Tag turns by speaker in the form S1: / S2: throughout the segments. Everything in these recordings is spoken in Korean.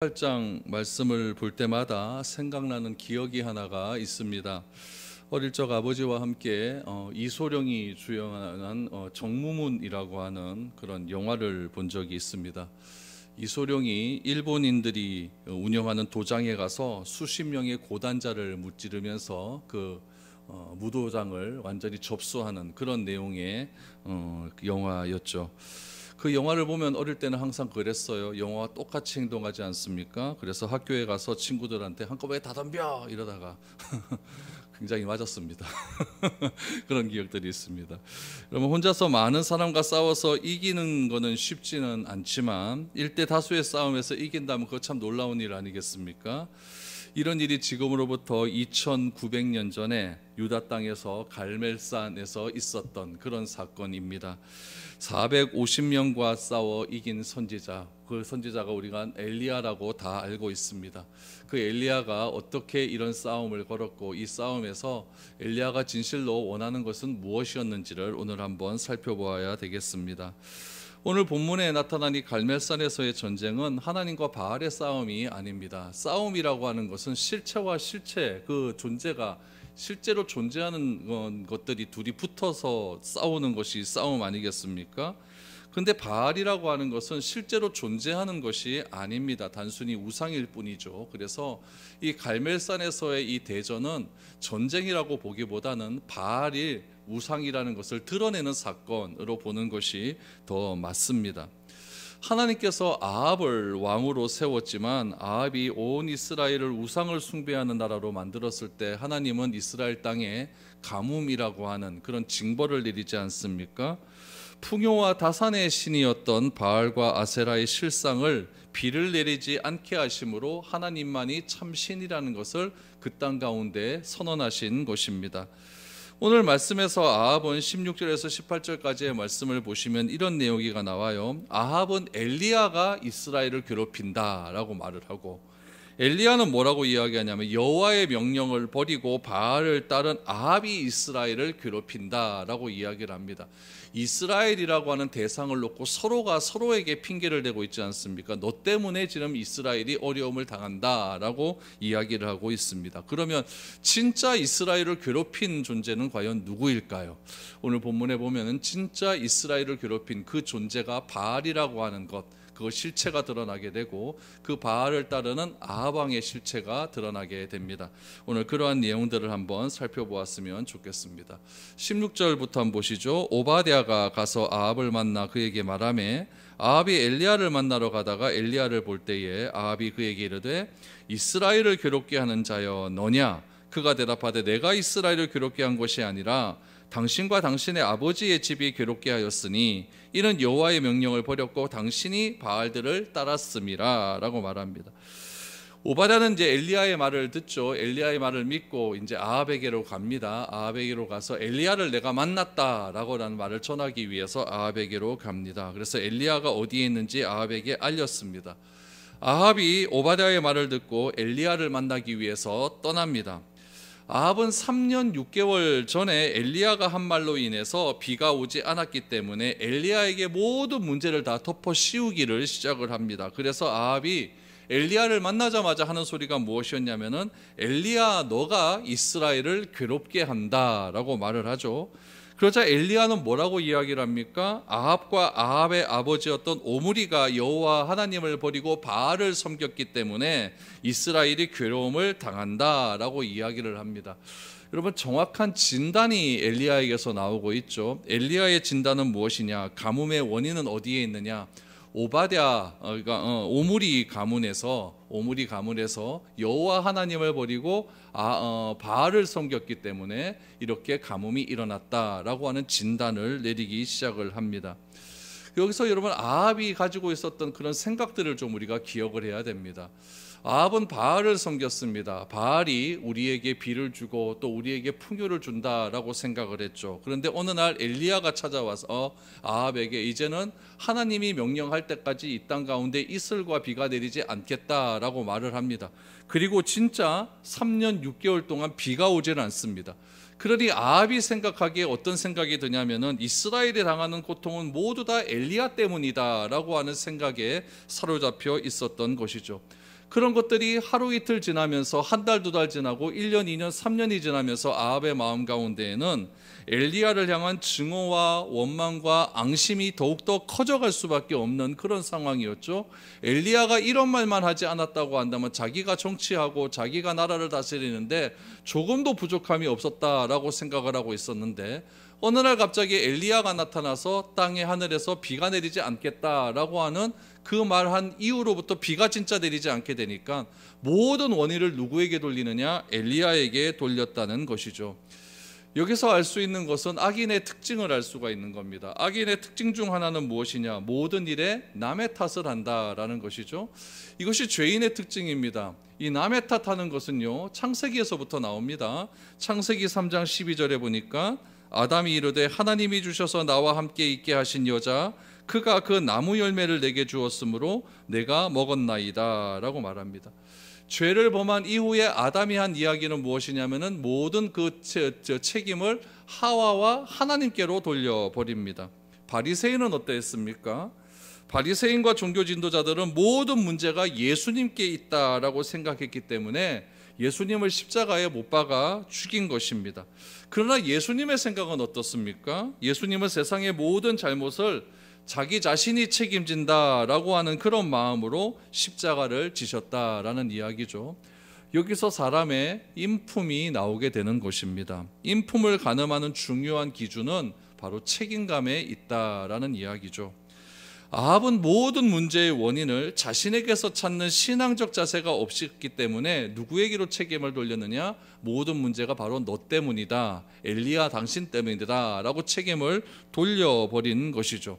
S1: 8장 말씀을 볼 때마다 생각나는 기억이 하나가 있습니다. 어릴 적 아버지와 함께 이소룡이 주연한 정무문이라고 하는 그런 영화를 본 적이 있습니다. 이소룡이 일본인들이 운영하는 도장에 가서 수십 명의 고단자를 무찌르면서 그 무도장을 완전히 접수하는 그런 내용의 영화였죠. 그 영화를 보면 어릴 때는 항상 그랬어요. 영화와 똑같이 행동하지 않습니까? 그래서 학교에 가서 친구들한테 한꺼번에 다 덤벼 이러다가 굉장히 맞았습니다. 그런 기억들이 있습니다. 여러분, 혼자서 많은 사람과 싸워서 이기는 것은 쉽지는 않지만 일대 다수의 싸움에서 이긴다면 그거 참 놀라운 일 아니겠습니까? 이런 일이 지금으로부터 2900년 전에 유다 땅에서 갈멜산에서 있었던 그런 사건입니다. 450명과 싸워 이긴 선지자, 그 선지자가 우리가 엘리야라고 다 알고 있습니다. 그 엘리야가 어떻게 이런 싸움을 걸었고 이 싸움에서 엘리야가 진실로 원하는 것은 무엇이었는지를 오늘 한번 살펴보아야 되겠습니다. 오늘 본문에 나타난 이 갈멜산에서의 전쟁은 하나님과 바알의 싸움이 아닙니다. 싸움이라고 하는 것은 실체와 실체, 그 존재가 실제로 존재하는 것들이 둘이 붙어서 싸우는 것이 싸움 아니겠습니까? 근데 바알이라고 하는 것은 실제로 존재하는 것이 아닙니다. 단순히 우상일 뿐이죠. 그래서 이 갈멜산에서의 이 대전은 전쟁이라고 보기보다는 바알이 우상이라는 것을 드러내는 사건으로 보는 것이 더 맞습니다. 하나님께서 아합을 왕으로 세웠지만 아합이 온 이스라엘을 우상을 숭배하는 나라로 만들었을 때 하나님은 이스라엘 땅에 가뭄이라고 하는 그런 징벌을 내리지 않습니까? 풍요와 다산의 신이었던 바알과 아세라의 실상을 비를 내리지 않게 하심으로 하나님만이 참 신이라는 것을 그 땅 가운데 선언하신 것입니다. 오늘 말씀에서 아합은 16절에서 18절까지의 말씀을 보시면 이런 내용이 나와요. 아합은 엘리야가 이스라엘을 괴롭힌다 라고 말을 하고, 엘리야는 뭐라고 이야기하냐면 여호와의 명령을 버리고 바알을 따른 아합이 이스라엘을 괴롭힌다 라고 이야기를 합니다. 이스라엘이라고 하는 대상을 놓고 서로가 서로에게 핑계를 대고 있지 않습니까? 너 때문에 지금 이스라엘이 어려움을 당한다 라고 이야기를 하고 있습니다. 그러면 진짜 이스라엘을 괴롭힌 존재는 과연 누구일까요? 오늘 본문에 보면은 진짜 이스라엘을 괴롭힌 그 존재가 바알이라고 하는 것, 그 실체가 드러나게 되고 그 바알을 따르는 아합 왕의 실체가 드러나게 됩니다. 오늘 그러한 내용들을 한번 살펴보았으면 좋겠습니다. 16절부터 한번 보시죠. 오바댜가 가서 아합을 만나 그에게 말하매 아합이 엘리야를 만나러 가다가 엘리야를 볼 때에 아합이 그에게 이르되 이스라엘을 괴롭게 하는 자여 너냐? 그가 대답하되 내가 이스라엘을 괴롭게 한 것이 아니라 당신과 당신의 아버지의 집이 괴롭게 하였으니 이는 여호와의 명령을 버렸고 당신이 바알들을 따랐음이라 라고 말합니다. 오바댜는 이제 엘리야의 말을 듣죠. 엘리야의 말을 믿고 이제 아합에게로 갑니다. 아합에게로 가서 엘리야를 내가 만났다라고 라는 말을 전하기 위해서 아합에게로 갑니다. 그래서 엘리야가 어디에 있는지 아합에게 알렸습니다. 아합이 오바댜의 말을 듣고 엘리야를 만나기 위해서 떠납니다. 아합은 3년 6개월 전에 엘리야가 한 말로 인해서 비가 오지 않았기 때문에 엘리야에게 모든 문제를 다 덮어 씌우기를 시작을 합니다. 그래서 아합이 엘리야를 만나자마자 하는 소리가 무엇이었냐면은 엘리야 너가 이스라엘을 괴롭게 한다라고 말을 하죠. 그러자 엘리야는 뭐라고 이야기를 합니까? 아합과 아합의 아버지였던 오므리가 여호와 하나님을 버리고 바알을 섬겼기 때문에 이스라엘이 괴로움을 당한다라고 이야기를 합니다. 여러분, 정확한 진단이 엘리야에게서 나오고 있죠. 엘리야의 진단은 무엇이냐? 가뭄의 원인은 어디에 있느냐? 오바댜가 오므리 가문에서 여호와 하나님을 버리고 바알을 섬겼기 때문에 이렇게 가뭄이 일어났다라고 하는 진단을 내리기 시작을 합니다. 여기서 여러분, 아합이 가지고 있었던 그런 생각들을 좀 우리가 기억을 해야 됩니다. 아합은 바알을 섬겼습니다. 바알이 우리에게 비를 주고 또 우리에게 풍요를 준다라고 생각을 했죠. 그런데 어느 날 엘리야가 찾아와서 아합에게 이제는 하나님이 명령할 때까지 이 땅 가운데 이슬과 비가 내리지 않겠다라고 말을 합니다. 그리고 진짜 3년 6개월 동안 비가 오지는 않습니다. 그러니 아합이 생각하기에 어떤 생각이 드냐면은 이스라엘이 당하는 고통은 모두 다 엘리야 때문이다라고 하는 생각에 사로잡혀 있었던 것이죠. 그런 것들이 하루 이틀 지나면서 한 달, 두 달 지나고 1년, 2년, 3년이 지나면서 아합의 마음 가운데에는 엘리야를 향한 증오와 원망과 앙심이 더욱더 커져갈 수밖에 없는 그런 상황이었죠. 엘리야가 이런 말만 하지 않았다고 한다면 자기가 정치하고 자기가 나라를 다스리는데 조금도 부족함이 없었다라고 생각을 하고 있었는데, 어느 날 갑자기 엘리야가 나타나서 땅의 하늘에서 비가 내리지 않겠다라고 하는 그 말한 이후로부터 비가 진짜 내리지 않게 되니까 모든 원인을 누구에게 돌리느냐? 엘리야에게 돌렸다는 것이죠. 여기서 알 수 있는 것은 악인의 특징을 알 수가 있는 겁니다. 악인의 특징 중 하나는 무엇이냐? 모든 일에 남의 탓을 한다라는 것이죠. 이것이 죄인의 특징입니다. 이 남의 탓하는 것은요, 창세기에서부터 나옵니다. 창세기 3장 12절에 보니까 아담이 이르되 하나님이 주셔서 나와 함께 있게 하신 여자 그가 그 나무 열매를 내게 주었으므로 내가 먹었나이다 라고 말합니다. 죄를 범한 이후에 아담이 한 이야기는 무엇이냐면은 모든 그 책임을 하와와 하나님께로 돌려버립니다. 바리새인은 어땠습니까? 바리새인과 종교 지도자들은 모든 문제가 예수님께 있다라고 생각했기 때문에 예수님을 십자가에 못 박아 죽인 것입니다. 그러나 예수님의 생각은 어떻습니까? 예수님은 세상의 모든 잘못을 자기 자신이 책임진다라고 하는 그런 마음으로 십자가를 지셨다라는 이야기죠. 여기서 사람의 인품이 나오게 되는 것입니다. 인품을 가늠하는 중요한 기준은 바로 책임감에 있다라는 이야기죠. 아합은 모든 문제의 원인을 자신에게서 찾는 신앙적 자세가 없었기 때문에 누구에게로 책임을 돌렸느냐? 모든 문제가 바로 너 때문이다, 엘리야 당신 때문이다 라고 책임을 돌려버린 것이죠.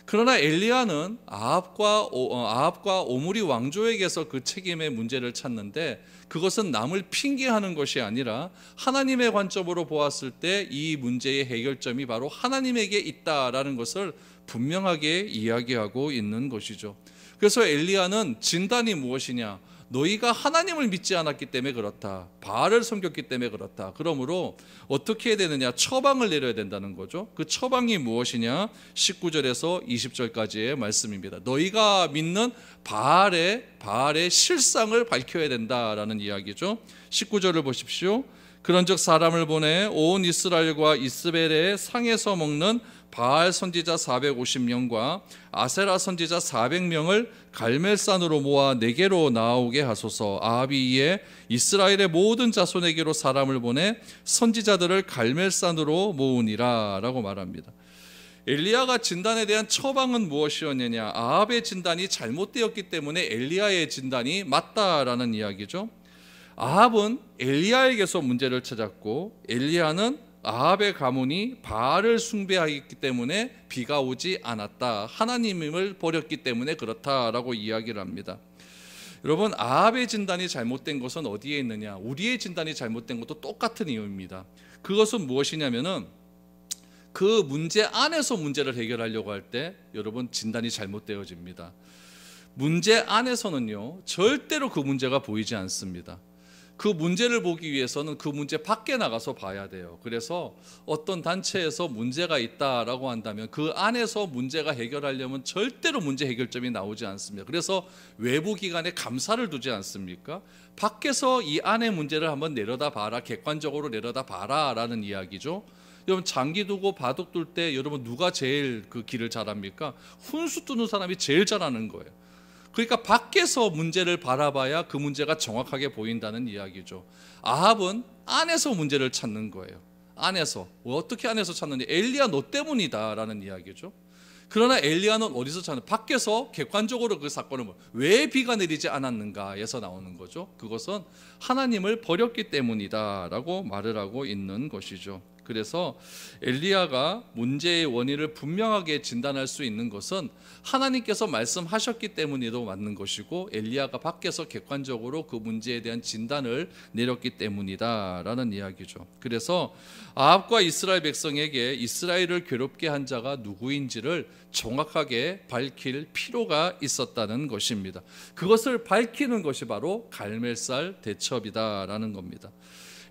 S1: 그러나 엘리야는 아합과 오므리 왕조에게서 그 책임의 문제를 찾는데, 그것은 남을 핑계하는 것이 아니라 하나님의 관점으로 보았을 때 이 문제의 해결점이 바로 하나님에게 있다라는 것을 분명하게 이야기하고 있는 것이죠. 그래서 엘리야는 진단이 무엇이냐? 너희가 하나님을 믿지 않았기 때문에 그렇다, 바알을 섬겼기 때문에 그렇다. 그러므로 어떻게 해야 되느냐? 처방을 내려야 된다는 거죠. 그 처방이 무엇이냐? 19절에서 20절까지의 말씀입니다. 너희가 믿는 바알의 실상을 밝혀야 된다라는 이야기죠. 19절을 보십시오. 그런즉 사람을 보내 온 이스라엘과 이스벨의 상에서 먹는 바알 선지자 450명과 아세라 선지자 400명을 갈멜산으로 모아 내게로 나오게 하소서. 아합이 이에 이스라엘의 모든 자손에게로 사람을 보내 선지자들을 갈멜산으로 모으니라 라고 말합니다. 엘리야가 진단에 대한 처방은 무엇이었느냐? 아합의 진단이 잘못되었기 때문에 엘리야의 진단이 맞다라는 이야기죠. 아합은 엘리야에게서 문제를 찾았고, 엘리야는 아합의 가문이 바알을 숭배하기 때문에 비가 오지 않았다, 하나님을 버렸기 때문에 그렇다라고 이야기를 합니다. 여러분, 아합의 진단이 잘못된 것은 어디에 있느냐? 우리의 진단이 잘못된 것도 똑같은 이유입니다. 그것은 무엇이냐면은 그 문제 안에서 문제를 해결하려고 할 때 여러분 진단이 잘못되어집니다. 문제 안에서는요, 절대로 그 문제가 보이지 않습니다. 그 문제를 보기 위해서는 그 문제 밖에 나가서 봐야 돼요. 그래서 어떤 단체에서 문제가 있다라고 한다면 그 안에서 문제가 해결하려면 절대로 문제 해결점이 나오지 않습니다. 그래서 외부 기관에 감사를 두지 않습니까? 밖에서 이 안의 문제를 한번 내려다 봐라, 객관적으로 내려다 봐라 라는 이야기죠. 여러분, 장기 두고 바둑 둘 때 여러분 누가 제일 그 길을 잘합니까? 훈수 두는 사람이 제일 잘하는 거예요. 그러니까 밖에서 문제를 바라봐야 그 문제가 정확하게 보인다는 이야기죠. 아합은 안에서 문제를 찾는 거예요. 안에서. 어떻게 안에서 찾느냐? 엘리야 너 때문이다 라는 이야기죠. 그러나 엘리야는 어디서 찾는? 밖에서 객관적으로 그 사건을 왜 비가 내리지 않았는가에서 나오는 거죠. 그것은 하나님을 버렸기 때문이다 라고 말을 하고 있는 것이죠. 그래서 엘리야가 문제의 원인을 분명하게 진단할 수 있는 것은 하나님께서 말씀하셨기 때문에도 맞는 것이고, 엘리야가 밖에서 객관적으로 그 문제에 대한 진단을 내렸기 때문이다라는 이야기죠. 그래서 아합과 이스라엘 백성에게 이스라엘을 괴롭게 한 자가 누구인지를 정확하게 밝힐 필요가 있었다는 것입니다. 그것을 밝히는 것이 바로 갈멜살 대첩이다라는 겁니다.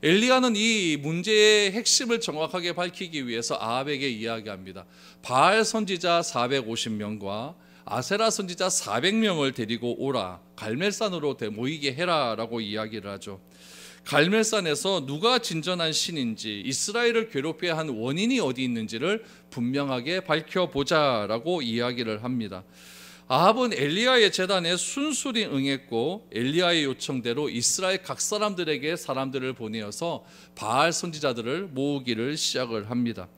S1: 엘리야는 이 문제의 핵심을 정확하게 밝히기 위해서 아합에게 이야기합니다. 바알 선지자 450명과 아세라 선지자 400명을 데리고 오라, 갈멜산으로 모이게 해라라고 이야기를 하죠. 갈멜산에서 누가 진정한 신인지, 이스라엘을 괴롭게 한 원인이 어디 있는지를 분명하게 밝혀보자라고 이야기를 합니다. 아합은 엘리야의 제단에 순순히 응했고 엘리야의 요청대로 이스라엘 각 사람들에게 사람들을 보내어서 바알 선지자들을 모으기를 시작을 합니다.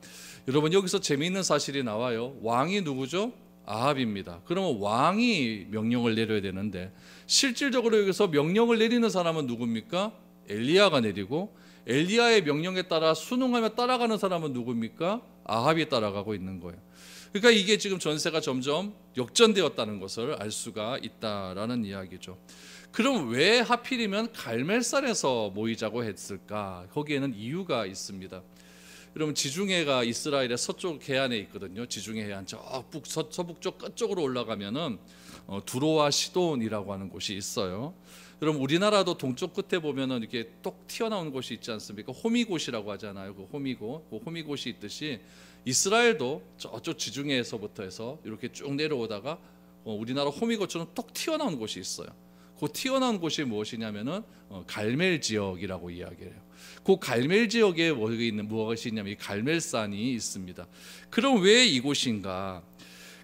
S1: 여러분, 여기서 재미있는 사실이 나와요. 왕이 누구죠? 아합입니다. 그러면 왕이 명령을 내려야 되는데 실질적으로 여기서 명령을 내리는 사람은 누굽니까? 엘리야가 내리고, 엘리야의 명령에 따라 순응하며 따라가는 사람은 누굽니까? 아합이 따라가고 있는 거예요. 그러니까 이게 지금 전세가 점점 역전되었다는 것을 알 수가 있다라는 이야기죠. 그럼 왜 하필이면 갈멜산에서 모이자고 했을까? 거기에는 이유가 있습니다. 여러분, 지중해가 이스라엘의 서쪽 해안에 있거든요. 지중해 해안 저 서북쪽 끝쪽으로 올라가면은 두로와 시돈이라고 하는 곳이 있어요. 여러분, 우리나라도 동쪽 끝에 보면은 이렇게 똑 튀어나온 곳이 있지 않습니까? 호미곶이라고 하잖아요. 그 호미곶이 있듯이 이스라엘도 저쪽 지중해에서부터 해서 이렇게 쭉 내려오다가 우리나라 호미곶처럼 똑 튀어나온 곳이 있어요. 그 튀어나온 곳이 무엇이냐면은 갈멜 지역이라고 이야기해요. 그 갈멜 지역에 무엇이 있냐면 이 갈멜산이 있습니다. 그럼 왜 이곳인가?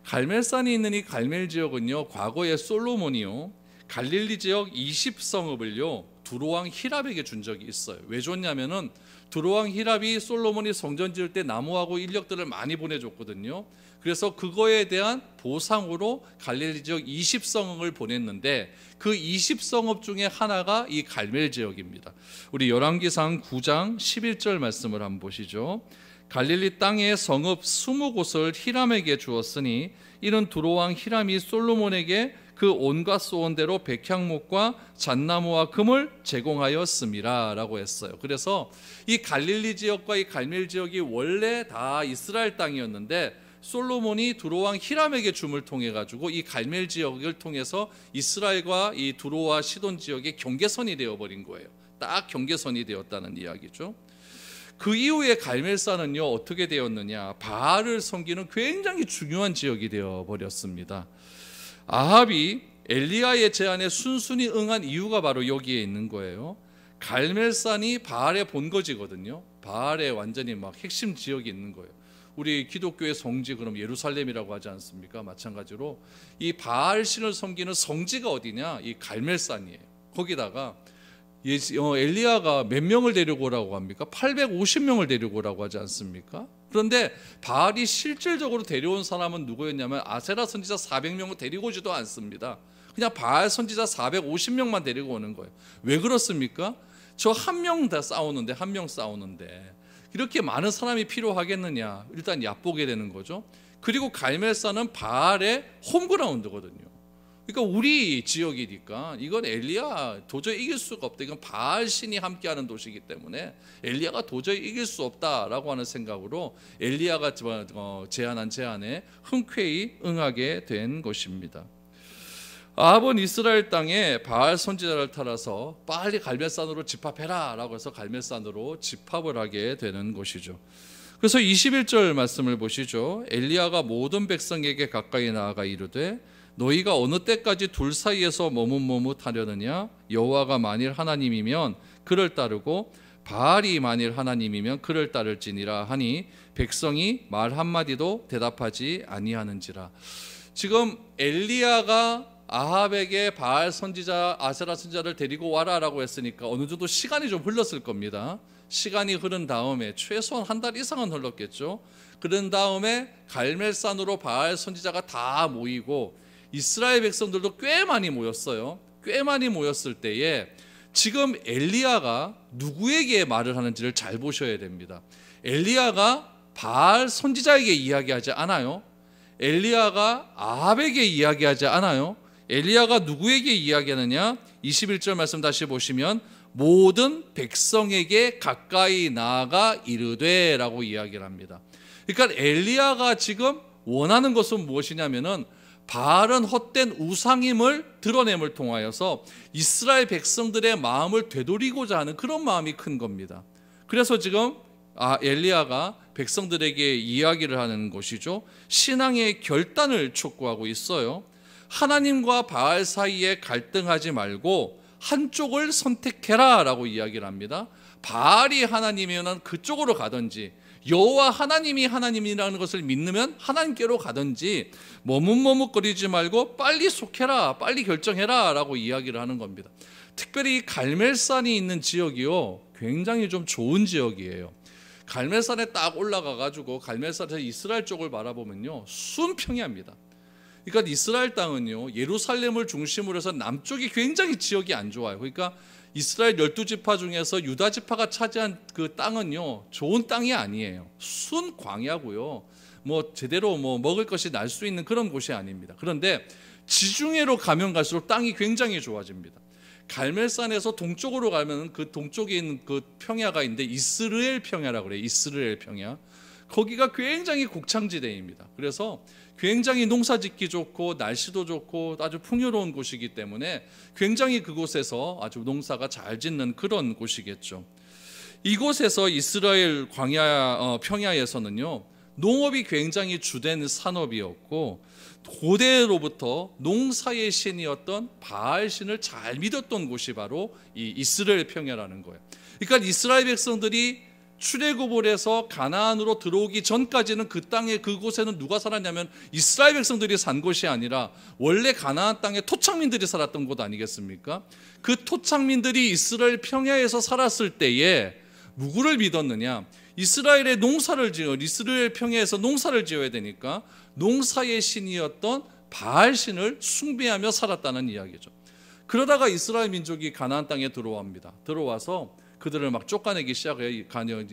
S1: 갈멜산이 있는 이 갈멜 지역은요, 과거에 솔로몬이요 갈릴리 지역 20성읍을요 두로왕 히랍에게 준 적이 있어요. 왜 줬냐면은 두로왕 히랍이 솔로몬이 성전 지을 때 나무하고 인력들을 많이 보내줬거든요. 그래서 그거에 대한 보상으로 갈릴리 지역 20성읍을 보냈는데 그 20성읍 중에 하나가 이 갈멜 지역입니다. 우리 열왕기상 9장 11절 말씀을 한번 보시죠. 갈릴리 땅의 성읍 20곳을 히람에게 주었으니 이는 두로왕 히람이 솔로몬에게 그 온갖 소원대로 백향목과 잣나무와 금을 제공하였습니다 라고 했어요. 그래서 이 갈릴리 지역과 이 갈멜 지역이 원래 다 이스라엘 땅이었는데 솔로몬이 두로왕 히람에게 줌을 통해 가지고 이 갈멜 지역을 통해서 이스라엘과 이 두로와 시돈 지역의 경계선이 되어버린 거예요. 딱 경계선이 되었다는 이야기죠. 그 이후에 갈멜산은요 어떻게 되었느냐, 바알을 섬기는 굉장히 중요한 지역이 되어버렸습니다. 아합이 엘리야의 제안에 순순히 응한 이유가 바로 여기에 있는 거예요. 갈멜산이 바알의 본거지거든요. 바알의 완전히 막 핵심 지역이 있는 거예요. 우리 기독교의 성지 그럼 예루살렘이라고 하지 않습니까? 마찬가지로 이 바알 신을 섬기는 성지가 어디냐? 이 갈멜산이에요. 거기다가 엘리야가 몇 명을 데리고 오라고 합니까? 850명을 데리고 오라고 하지 않습니까? 그런데 바알이 실질적으로 데려온 사람은 누구였냐면 아세라 선지자 400명을 데리고 오지도 않습니다. 그냥 바알 선지자 450명만 데리고 오는 거예요. 왜 그렇습니까? 저 한 명 다 싸우는데, 한 명 싸우는데 이렇게 많은 사람이 필요하겠느냐? 일단 얕보게 되는 거죠. 그리고 갈멜산은 바알의 홈그라운드거든요. 그러니까 우리 지역이니까 이건 엘리야 도저히 이길 수가 없다. 이건 바알 신이 함께하는 도시이기 때문에 엘리야가 도저히 이길 수 없다라고 하는 생각으로 엘리야가 제안한 제안에 흔쾌히 응하게 된 것입니다. 아합은 이스라엘 땅에 바알 선지자를 따라서 빨리 갈멜산으로 집합해라 라고 해서 갈멜산으로 집합을 하게 되는 것이죠. 그래서 21절 말씀을 보시죠. 엘리야가 모든 백성에게 가까이 나아가 이르되 너희가 어느 때까지 둘 사이에서 머뭇머뭇하려느냐? 여호와가 만일 하나님이면 그를 따르고 바알이 만일 하나님이면 그를 따를지니라 하니 백성이 말 한마디도 대답하지 아니하는지라. 지금 엘리야가 아합에게 바알 선지자 아세라 선지자를 데리고 와라라고 했으니까 어느 정도 시간이 좀 흘렀을 겁니다. 시간이 흐른 다음에 최소한 한 달 이상은 흘렀겠죠. 그런 다음에 갈멜산으로 바알 선지자가 다 모이고 이스라엘 백성들도 꽤 많이 모였어요. 꽤 많이 모였을 때에 지금 엘리야가 누구에게 말을 하는지를 잘 보셔야 됩니다. 엘리야가 바알 선지자에게 이야기하지 않아요. 엘리야가 아합에게 이야기하지 않아요. 엘리야가 누구에게 이야기하느냐? 21절 말씀 다시 보시면 모든 백성에게 가까이 나아가 이르되 라고 이야기를 합니다. 그러니까 엘리야가 지금 원하는 것은 무엇이냐면은 바알은 헛된 우상임을 드러냄을 통하여서 이스라엘 백성들의 마음을 되돌리고자 하는 그런 마음이 큰 겁니다. 그래서 지금 엘리야가 백성들에게 이야기를 하는 것이죠. 신앙의 결단을 촉구하고 있어요. 하나님과 바알 사이에 갈등하지 말고 한쪽을 선택해라 라고 이야기를 합니다. 바알이 하나님이면 그쪽으로 가든지, 여호와 하나님이 하나님이라는 것을 믿으면 하나님께로 가든지, 머뭇머뭇거리지 말고 빨리 속해라, 빨리 결정해라 라고 이야기를 하는 겁니다. 특별히 갈멜산이 있는 지역이요, 굉장히 좀 좋은 지역이에요. 갈멜산에 딱 올라가 가지고 갈멜산에서 이스라엘 쪽을 바라보면요, 순평야입니다. 그러니까 이스라엘 땅은요, 예루살렘을 중심으로 해서 남쪽이 굉장히 지역이 안 좋아요. 그러니까 이스라엘 12지파 중에서 유다 지파가 차지한 그 땅은요, 좋은 땅이 아니에요. 순 광야고요. 제대로 먹을 것이 날 수 있는 그런 곳이 아닙니다. 그런데 지중해로 가면 갈수록 땅이 굉장히 좋아집니다. 갈멜산에서 동쪽으로 가면 그 동쪽에 있는 그 평야가 있는데 이스르엘 평야라고 그래요. 이스르엘 평야. 거기가 굉장히 곡창지대입니다. 그래서 굉장히 농사짓기 좋고 날씨도 좋고 아주 풍요로운 곳이기 때문에 굉장히 그곳에서 아주 농사가 잘 짓는 그런 곳이겠죠. 이곳에서 이스라엘 광야 평야에서는요, 농업이 굉장히 주된 산업이었고 고대로부터 농사의 신이었던 바알 신을 잘 믿었던 곳이 바로 이 이스라엘 평야라는 거예요. 그러니까 이스라엘 백성들이 출애굽을 해서 가나안으로 들어오기 전까지는 그 땅에, 그곳에는 누가 살았냐면 이스라엘 백성들이 산 곳이 아니라 원래 가나안 땅에 토착민들이 살았던 곳 아니겠습니까? 그 토착민들이 이스라엘 평야에서 살았을 때에 누구를 믿었느냐? 이스라엘 평야에서 농사를 지어야 되니까 농사의 신이었던 바알 신을 숭배하며 살았다는 이야기죠. 그러다가 이스라엘 민족이 가나안 땅에 들어옵니다. 들어와서 그들을 막 쫓아내기 시작해요.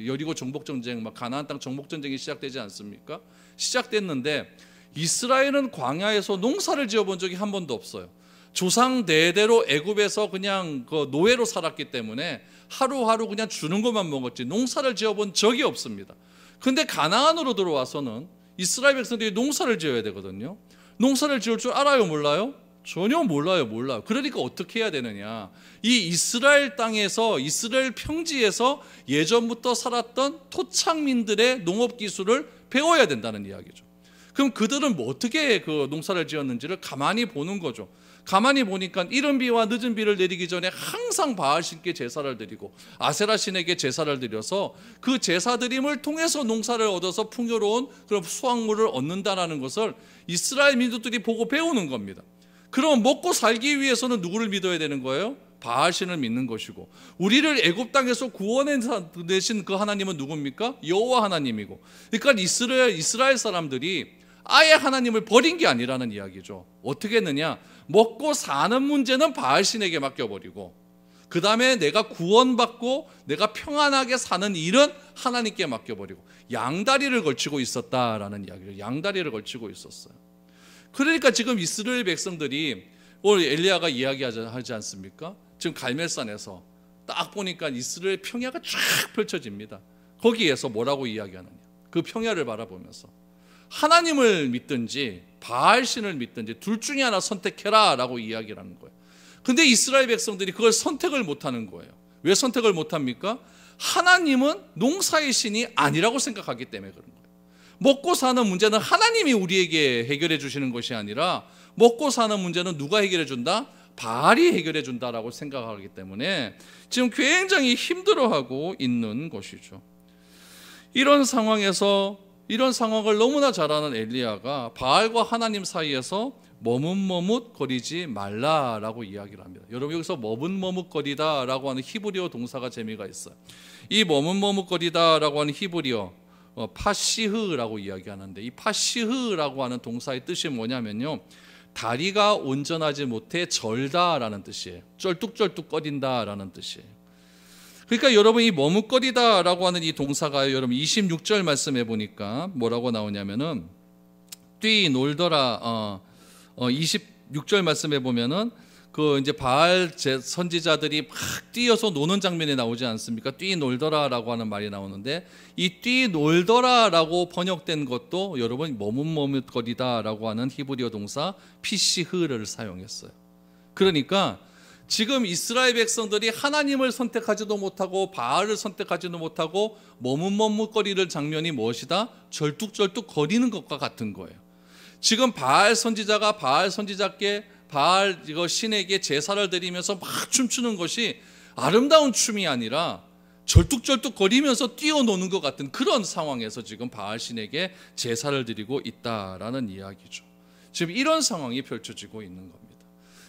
S1: 여리고 정복전쟁, 가나안 땅 정복전쟁이 시작되지 않습니까? 시작됐는데 이스라엘은 광야에서 농사를 지어본 적이 한 번도 없어요. 조상 대대로 애굽에서 그냥 그 노예로 살았기 때문에 하루하루 그냥 주는 것만 먹었지 농사를 지어본 적이 없습니다. 근데 가나안으로 들어와서는 이스라엘 백성들이 농사를 지어야 되거든요. 농사를 지을 줄 알아요, 몰라요? 전혀 몰라요. 그러니까 어떻게 해야 되느냐? 이 이스라엘 땅에서, 이스라엘 평지에서 예전부터 살았던 토착민들의 농업 기술을 배워야 된다는 이야기죠. 그럼 그들은 어떻게 그 농사를 지었는지를 가만히 보는 거죠. 가만히 보니까 이른 비와 늦은 비를 내리기 전에 항상 바알 신께 제사를 드리고 아세라 신에게 제사를 드려서 그 제사 드림을 통해서 농사를 얻어서 풍요로운 그런 수확물을 얻는다는 것을 이스라엘 민족들이 보고 배우는 겁니다. 그럼 먹고 살기 위해서는 누구를 믿어야 되는 거예요? 바알 신을 믿는 것이고, 우리를 애굽 땅에서 구원해내신 그 하나님은 누굽니까? 여호와 하나님이고. 그러니까 이스라엘 사람들이 아예 하나님을 버린 게 아니라는 이야기죠. 어떻게 했느냐? 먹고 사는 문제는 바알 신에게 맡겨버리고, 그 다음에 내가 구원받고 내가 평안하게 사는 일은 하나님께 맡겨버리고 양다리를 걸치고 있었다라는 이야기를, 양다리를 걸치고 있었어요. 그러니까 지금 이스라엘 백성들이 오늘 엘리야가 이야기하지 않습니까? 지금 갈멜산에서 딱 보니까 이스라엘 평야가 쫙 펼쳐집니다. 거기에서 뭐라고 이야기하느냐? 그 평야를 바라보면서 하나님을 믿든지 바알 신을 믿든지 둘 중에 하나 선택해라 라고 이야기를 하는 거예요. 근데 이스라엘 백성들이 그걸 선택을 못하는 거예요. 왜 선택을 못합니까? 하나님은 농사의 신이 아니라고 생각하기 때문에 그런 거예요. 먹고 사는 문제는 하나님이 우리에게 해결해 주시는 것이 아니라 먹고 사는 문제는 누가 해결해 준다? 바알이 해결해 준다라고 생각하기 때문에 지금 굉장히 힘들어하고 있는 것이죠. 이런 상황에서, 이런 상황을 너무나 잘 아는 엘리야가 바알과 하나님 사이에서 머뭇머뭇거리지 말라라고 이야기를 합니다. 여러분, 여기서 머뭇머뭇거리다라고 하는 히브리어 동사가 재미가 있어요. 이 머뭇머뭇거리다라고 하는 히브리어 파시흐라고 이야기하는데, 이 파시흐라고 하는 동사의 뜻이 뭐냐면요, 다리가 온전하지 못해 절다라는 뜻이에요. 쩔뚝쩔뚝거린다라는 뜻이에요. 그러니까 여러분, 이 머뭇거리다라고 하는 이 동사가 여러분 26절 말씀해 보니까 뭐라고 나오냐면은 뛰놀더라. 26절 말씀해 보면은 그 이제 바알 선지자들이 막 뛰어서 노는 장면이 나오지 않습니까? 뛰놀더라라고 하는 말이 나오는데, 이 뛰놀더라라고 번역된 것도 여러분 머뭇머뭇거리다라고 하는 히브리어 동사 피시흐를 사용했어요. 그러니까 지금 이스라엘 백성들이 하나님을 선택하지도 못하고 바알을 선택하지도 못하고 머뭇머뭇거리는 장면이 무엇이다? 절뚝절뚝 거리는 것과 같은 거예요. 지금 바알 선지자가 바알 선지자께 바알 신에게 제사를 드리면서 막 춤추는 것이 아름다운 춤이 아니라 절뚝절뚝 거리면서 뛰어노는 것 같은 그런 상황에서 지금 바알 신에게 제사를 드리고 있다라는 이야기죠. 지금 이런 상황이 펼쳐지고 있는 겁니다.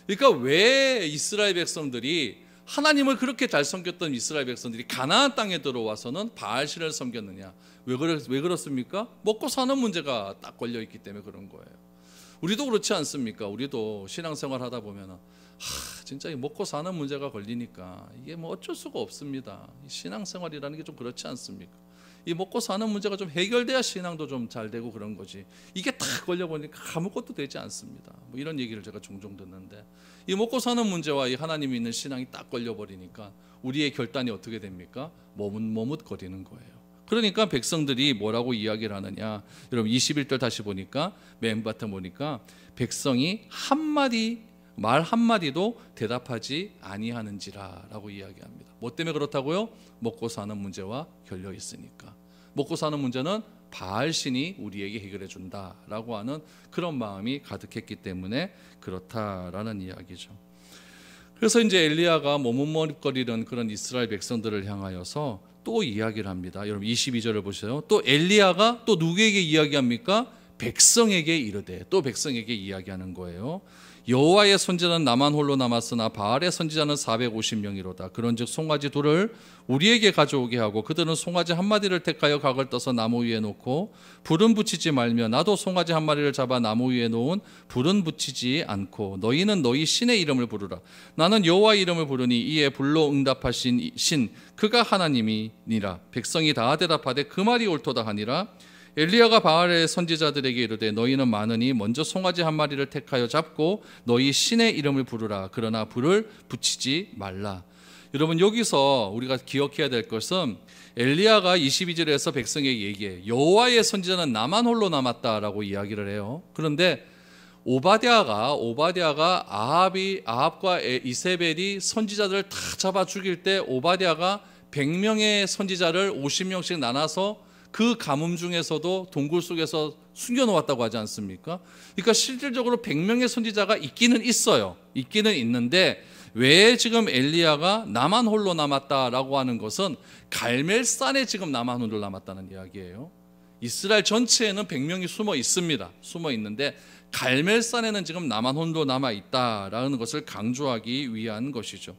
S1: 그러니까 왜 이스라엘 백성들이 하나님을 그렇게 잘 섬겼던 이스라엘 백성들이 가나안 땅에 들어와서는 바알신을 섬겼느냐? 왜 그렇습니까? 먹고 사는 문제가 딱 걸려 있기 때문에 그런 거예요. 우리도 그렇지 않습니까? 우리도 신앙생활 하다 보면 진짜 먹고 사는 문제가 걸리니까 이게 뭐 어쩔 수가 없습니다. 신앙생활이라는 게 좀 그렇지 않습니까? 이 먹고 사는 문제가 좀 해결돼야 신앙도 좀 잘 되고 그런 거지. 이게 딱 걸려보니까 아무것도 되지 않습니다. 뭐 이런 얘기를 제가 종종 듣는데, 이 먹고 사는 문제와 이 하나님이 있는 신앙이 딱 걸려버리니까 우리의 결단이 어떻게 됩니까? 머뭇머뭇거리는 거예요. 그러니까 백성들이 뭐라고 이야기를 하느냐? 여러분 21절 다시 보니까 맨 바탕 보니까 백성이 말 한마디도 대답하지 아니하는지라라고 이야기합니다. 뭐 때문에 그렇다고요? 먹고 사는 문제와 결려 있으니까. 먹고 사는 문제는 바알신이 우리에게 해결해 준다라고 하는 그런 마음이 가득했기 때문에 그렇다라는 이야기죠. 그래서 이제 엘리야가 머뭇머뭇거리는 그런 이스라엘 백성들을 향하여서 또 이야기를 합니다. 여러분 22절을 보세요. 또 엘리야가 또 누구에게 이야기합니까? 백성에게 이르되, 또 백성에게 이야기하는 거예요. 여호와의 선지자는 나만 홀로 남았으나 바알의 선지자는 450명이로다. 그런즉 송아지 둘을 우리에게 가져오게 하고 그들은 송아지 한 마디를 택하여 각을 떠서 나무 위에 놓고 불은 붙이지 말며 나도 송아지 한 마리를 잡아 나무 위에 놓은 불은 붙이지 않고 너희는 너희 신의 이름을 부르라. 나는 여호와의 이름을 부르니 이에 불로 응답하신 신 그가 하나님이니라. 백성이 다 대답하되 그 말이 옳도다 하니라. 엘리야가 바알의 선지자들에게 이르되 너희는 많으니 먼저 송아지 한 마리를 택하여 잡고 너희 신의 이름을 부르라. 그러나 불을 붙이지 말라. 여러분 여기서 우리가 기억해야 될 것은 엘리야가 22절에서 백성에게 얘기해 여호와의 선지자는 나만 홀로 남았다라고 이야기를 해요. 그런데 오바댜가 아합과 이세벨이 선지자들을 다 잡아 죽일 때 오바댜가 100명의 선지자를 50명씩 나눠서 그 가뭄 중에서도 동굴 속에서 숨겨놓았다고 하지 않습니까? 그러니까 실질적으로 100명의 선지자가 있기는 있어요. 있기는 있는데 왜 지금 엘리야가 나만 홀로 남았다라고 하는 것은 갈멜산에 지금 나만 홀로 남았다는 이야기예요. 이스라엘 전체에는 100명이 숨어 있습니다. 숨어 있는데 갈멜산에는 지금 나만 홀로 남아 있다라는 것을 강조하기 위한 것이죠.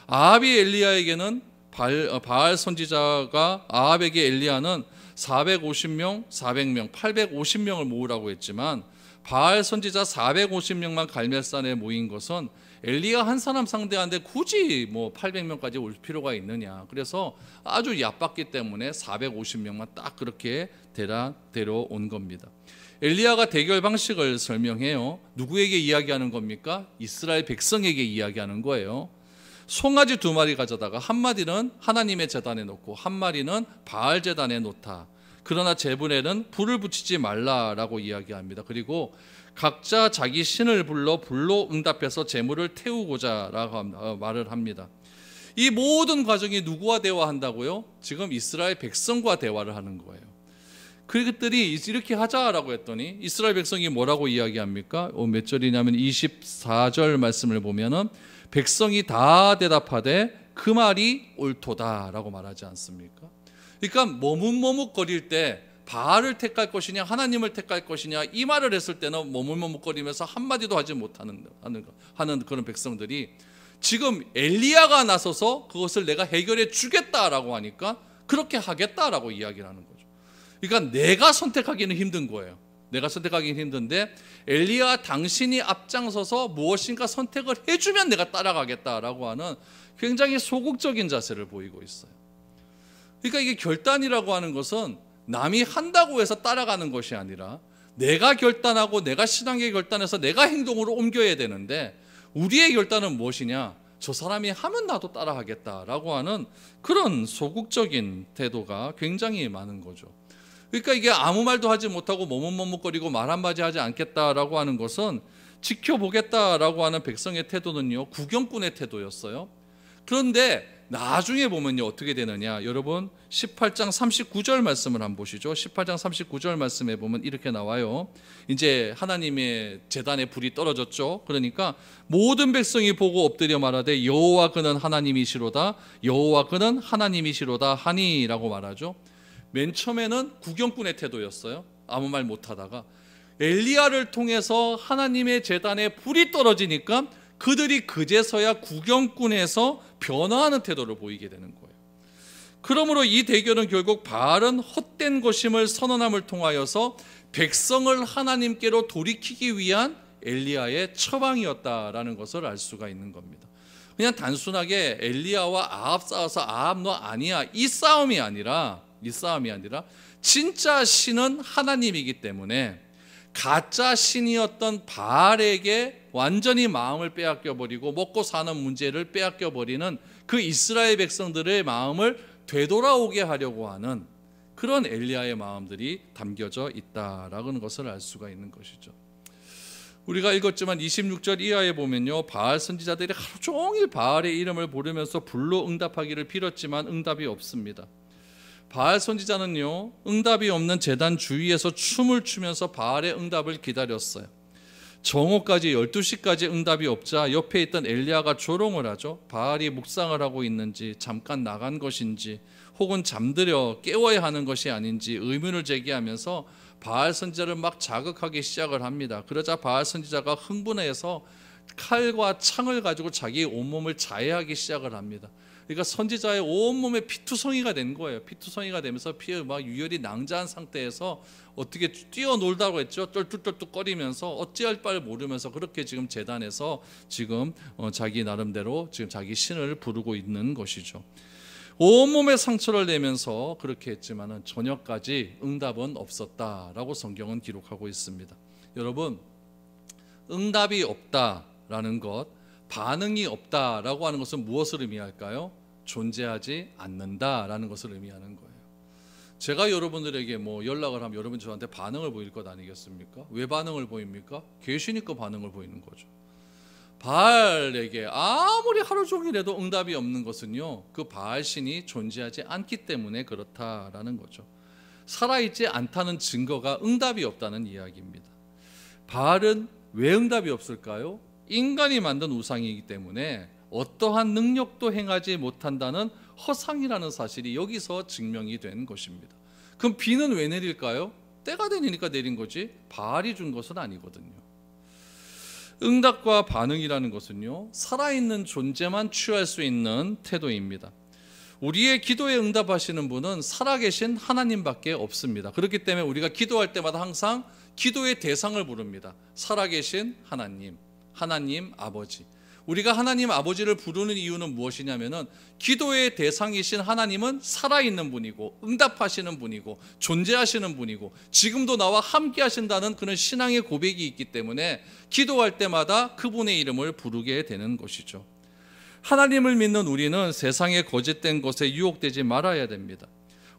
S1: 아합이 엘리야에게는 바알 선지자가 아합에게 엘리야는 450명, 400명, 850명을 모으라고 했지만 바알 선지자 450명만 갈멜산에 모인 것은 엘리야 한 사람 상대하는데 굳이 뭐 800명까지 올 필요가 있느냐. 그래서 아주 얕봤기 때문에 450명만 딱 그렇게 데려온 겁니다. 엘리야가 대결 방식을 설명해요. 누구에게 이야기하는 겁니까? 이스라엘 백성에게 이야기하는 거예요. 송아지 2마리 가져다가 한 마리는 하나님의 제단에 놓고 한 마리는 바알 제단에 놓다. 그러나 제물에는 불을 붙이지 말라라고 이야기합니다. 그리고 각자 자기 신을 불러 불로 응답해서 제물을 태우고자라고 말을 합니다. 이 모든 과정이 누구와 대화한다고요? 지금 이스라엘 백성과 대화를 하는 거예요. 그들이 이렇게 하자라고 했더니 이스라엘 백성이 뭐라고 이야기합니까? 몇 절이냐면 24절 말씀을 보면은 백성이 다 대답하되 그 말이 옳도다라고 말하지 않습니까? 그러니까 머뭇머뭇거릴 때 바알을 택할 것이냐 하나님을 택할 것이냐 이 말을 했을 때는 머뭇머뭇거리면서 한마디도 하지 못하는 그런 백성들이 지금 엘리야가 나서서 그것을 내가 해결해 주겠다라고 하니까 그렇게 하겠다라고 이야기를 하는 거죠. 그러니까 내가 선택하기는 힘든 거예요. 내가 선택하기는 힘든데 엘리야 당신이 앞장서서 무엇인가 선택을 해주면 내가 따라가겠다라고 하는 굉장히 소극적인 자세를 보이고 있어요. 그러니까 이게 결단이라고 하는 것은 남이 한다고 해서 따라가는 것이 아니라 내가 결단하고 내가 신앙의 결단해서 내가 행동으로 옮겨야 되는데 우리의 결단은 무엇이냐? 저 사람이 하면 나도 따라하겠다라고 하는 그런 소극적인 태도가 굉장히 많은 거죠. 그러니까 이게 아무 말도 하지 못하고 머뭇머뭇거리고 말 한마디 하지 않겠다라고 하는 것은 지켜보겠다라고 하는 백성의 태도는요, 구경꾼의 태도였어요. 그런데 나중에 보면요 어떻게 되느냐, 여러분 18장 39절 말씀을 한번 보시죠. 18장 39절 말씀에 보면 이렇게 나와요. 이제 하나님의 제단에 불이 떨어졌죠. 그러니까 모든 백성이 보고 엎드려 말하되 여호와 그는 하나님이시로다, 여호와 그는 하나님이시로다 하니라고 말하죠. 맨 처음에는 구경꾼의 태도였어요. 아무 말 못하다가 엘리야를 통해서 하나님의 제단에 불이 떨어지니까 그들이 그제서야 구경꾼에서 변화하는 태도를 보이게 되는 거예요. 그러므로 이 대결은 결국 바알은 헛된 것임을 선언함을 통하여서 백성을 하나님께로 돌이키기 위한 엘리야의 처방이었다라는 것을 알 수가 있는 겁니다. 그냥 단순하게 엘리야와 아합 싸워서 아합 너 아니야 이 싸움이 아니라 진짜 신은 하나님이기 때문에 가짜 신이었던 바알에게 완전히 마음을 빼앗겨버리고 먹고 사는 문제를 빼앗겨버리는 그 이스라엘 백성들의 마음을 되돌아오게 하려고 하는 그런 엘리야의 마음들이 담겨져 있다라는 것을 알 수가 있는 것이죠. 우리가 읽었지만 26절 이하에 보면요, 바알 선지자들이 하루 종일 바알의 이름을 부르면서 불로 응답하기를 빌었지만 응답이 없습니다. 바알 선지자는요, 응답이 없는 제단 주위에서 춤을 추면서 바알의 응답을 기다렸어요. 정오까지 12시까지 응답이 없자 옆에 있던 엘리야가 조롱을 하죠. 바알이 묵상을 하고 있는지 잠깐 나간 것인지 혹은 잠들어 깨워야 하는 것이 아닌지 의문을 제기하면서 바알 선지자를 막 자극하기 시작을 합니다. 그러자 바알 선지자가 흥분해서 칼과 창을 가지고 자기의 온몸을 자해하기 시작을 합니다. 그러니까 선지자의 온몸에 피투성이가 된 거예요. 피투성이가 되면서 피에 막 유혈이 낭자한 상태에서 어떻게 뛰어놀다고 했죠. 똘뚝똘뚝거리면서 어찌할 바를 모르면서 그렇게 지금 제단에서 지금 자기 나름대로 지금 자기 신을 부르고 있는 것이죠. 온몸에 상처를 내면서 그렇게 했지만은 저녁까지 응답은 없었다라고 성경은 기록하고 있습니다. 여러분, 응답이 없다라는 것, 반응이 없다라고 하는 것은 무엇을 의미할까요? 존재하지 않는다라는 것을 의미하는 거예요. 제가 여러분들에게 뭐 연락을 하면 여러분 저한테 반응을 보일 것 아니겠습니까? 왜 반응을 보입니까? 계시니까 반응을 보이는 거죠. 바알에게 아무리 하루 종일 해도 응답이 없는 것은요, 그 바알 신이 존재하지 않기 때문에 그렇다라는 거죠. 살아있지 않다는 증거가 응답이 없다는 이야기입니다. 바알은 왜 응답이 없을까요? 인간이 만든 우상이기 때문에 어떠한 능력도 행하지 못한다는 허상이라는 사실이 여기서 증명이 된 것입니다. 그럼 비는 왜 내릴까요? 때가 되니까 내린 거지 바알이 준 것은 아니거든요. 응답과 반응이라는 것은요, 살아있는 존재만 취할 수 있는 태도입니다. 우리의 기도에 응답하시는 분은 살아계신 하나님밖에 없습니다. 그렇기 때문에 우리가 기도할 때마다 항상 기도의 대상을 부릅니다. 살아계신 하나님, 하나님 아버지. 우리가 하나님 아버지를 부르는 이유는 무엇이냐면은 기도의 대상이신 하나님은 살아있는 분이고 응답하시는 분이고 존재하시는 분이고 지금도 나와 함께 하신다는 그런 신앙의 고백이 있기 때문에 기도할 때마다 그분의 이름을 부르게 되는 것이죠. 하나님을 믿는 우리는 세상의 거짓된 것에 유혹되지 말아야 됩니다.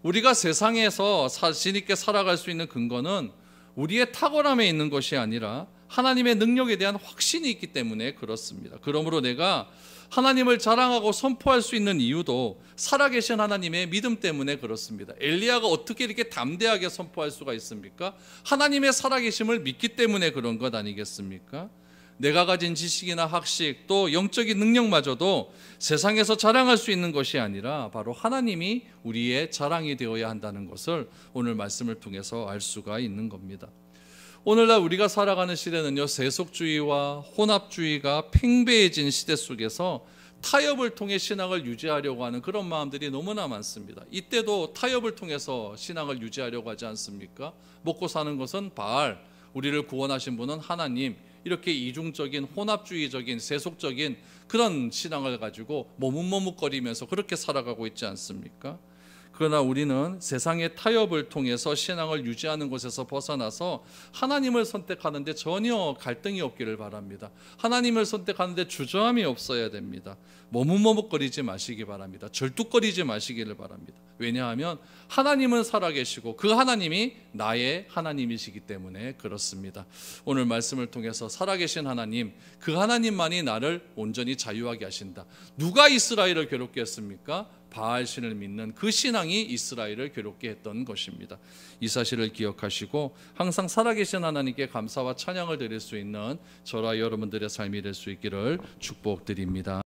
S1: 우리가 세상에서 자신 있게 살아갈 수 있는 근거는 우리의 탁월함에 있는 것이 아니라 하나님의 능력에 대한 확신이 있기 때문에 그렇습니다. 그러므로 내가 하나님을 자랑하고 선포할 수 있는 이유도 살아계신 하나님의 믿음 때문에 그렇습니다. 엘리야가 어떻게 이렇게 담대하게 선포할 수가 있습니까? 하나님의 살아계심을 믿기 때문에 그런 것 아니겠습니까? 내가 가진 지식이나 학식 또 영적인 능력마저도 세상에서 자랑할 수 있는 것이 아니라 바로 하나님이 우리의 자랑이 되어야 한다는 것을 오늘 말씀을 통해서 알 수가 있는 겁니다. 오늘날 우리가 살아가는 시대는요, 세속주의와 혼합주의가 팽배해진 시대 속에서 타협을 통해 신앙을 유지하려고 하는 그런 마음들이 너무나 많습니다. 이때도 타협을 통해서 신앙을 유지하려고 하지 않습니까? 먹고 사는 것은 바알, 우리를 구원하신 분은 하나님, 이렇게 이중적인 혼합주의적인 세속적인 그런 신앙을 가지고 머뭇머뭇거리면서 그렇게 살아가고 있지 않습니까? 그러나 우리는 세상의 타협을 통해서 신앙을 유지하는 곳에서 벗어나서 하나님을 선택하는데 전혀 갈등이 없기를 바랍니다. 하나님을 선택하는데 주저함이 없어야 됩니다. 머뭇머뭇거리지 마시기 바랍니다. 절뚝거리지 마시기를 바랍니다. 왜냐하면 하나님은 살아계시고 그 하나님이 나의 하나님이시기 때문에 그렇습니다. 오늘 말씀을 통해서 살아계신 하나님, 그 하나님만이 나를 온전히 자유하게 하신다. 누가 이스라엘을 괴롭게 했습니까? 바알신을 믿는 그 신앙이 이스라엘을 괴롭게 했던 것입니다. 이 사실을 기억하시고 항상 살아계신 하나님께 감사와 찬양을 드릴 수 있는 저와 여러분들의 삶이 될 수 있기를 축복드립니다.